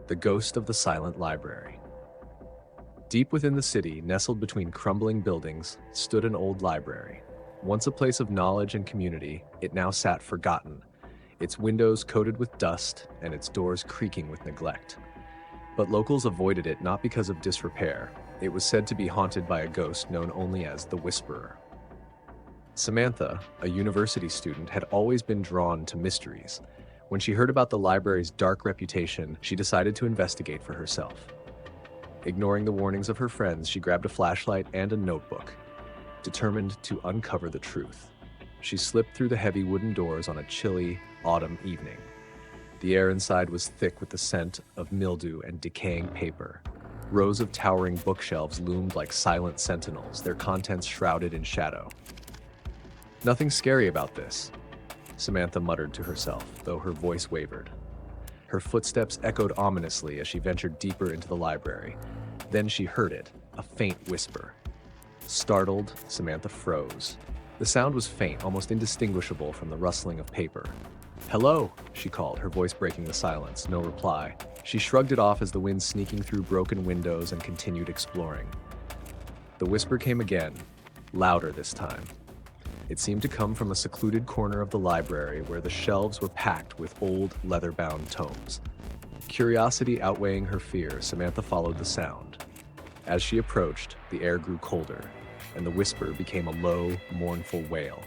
The Ghost of the Silent Library. Deep within the city, nestled between crumbling buildings, stood an old library. Once a place of knowledge and community, it now sat forgotten, its windows coated with dust and its doors creaking with neglect. But locals avoided it not because of disrepair. It was said to be haunted by a ghost known only as the Whisperer. Samantha, a university student, had always been drawn to mysteries. When she heard about the library's dark reputation, she decided to investigate for herself. Ignoring the warnings of her friends, she grabbed a flashlight and a notebook, determined to uncover the truth. She slipped through the heavy wooden doors on a chilly autumn evening. The air inside was thick with the scent of mildew and decaying paper. Rows of towering bookshelves loomed like silent sentinels, their contents shrouded in shadow. "Nothing scary about this," Samantha muttered to herself, though her voice wavered. Her footsteps echoed ominously as she ventured deeper into the library. Then she heard it, a faint whisper. Startled, Samantha froze. The sound was faint, almost indistinguishable from the rustling of paper. "Hello," she called, her voice breaking the silence. No reply. She shrugged it off as the wind sneaking through broken windows and continued exploring. The whisper came again, louder this time. It seemed to come from a secluded corner of the library where the shelves were packed with old, leather-bound tomes. Curiosity outweighing her fear, Samantha followed the sound. As she approached, the air grew colder, and the whisper became a low, mournful wail.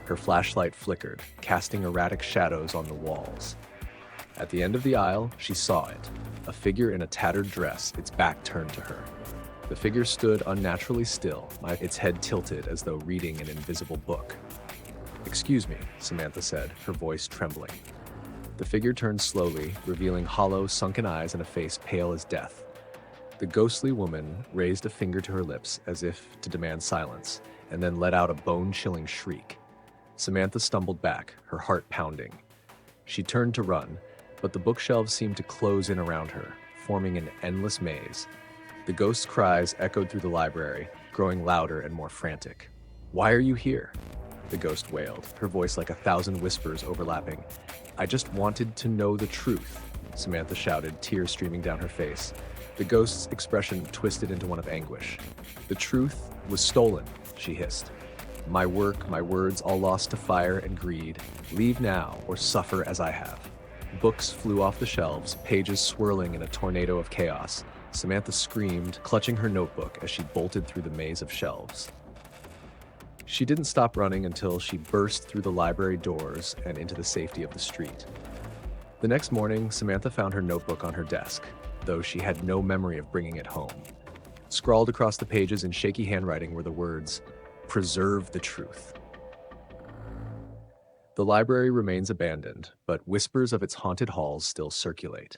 Her flashlight flickered, casting erratic shadows on the walls. At the end of the aisle, she saw it, a figure in a tattered dress, its back turned to her. The figure stood unnaturally still, its head tilted as though reading an invisible book. "Excuse me," Samantha said, her voice trembling. The figure turned slowly, revealing hollow, sunken eyes and a face pale as death. The ghostly woman raised a finger to her lips as if to demand silence, and then let out a bone-chilling shriek. Samantha stumbled back, her heart pounding. She turned to run, but the bookshelves seemed to close in around her, forming an endless maze. The ghost's cries echoed through the library, growing louder and more frantic. "Why are you here?" the ghost wailed, her voice like 1,000 whispers overlapping. "I just wanted to know the truth," Samantha shouted, tears streaming down her face. The ghost's expression twisted into one of anguish. "The truth was stolen," she hissed. "My work, my words, all lost to fire and greed. Leave now or suffer as I have." Books flew off the shelves, pages swirling in a tornado of chaos. Samantha screamed, clutching her notebook as she bolted through the maze of shelves. She didn't stop running until she burst through the library doors and into the safety of the street. The next morning, Samantha found her notebook on her desk, though she had no memory of bringing it home. Scrawled across the pages in shaky handwriting were the words, "Preserve the truth." The library remains abandoned, but whispers of its haunted halls still circulate.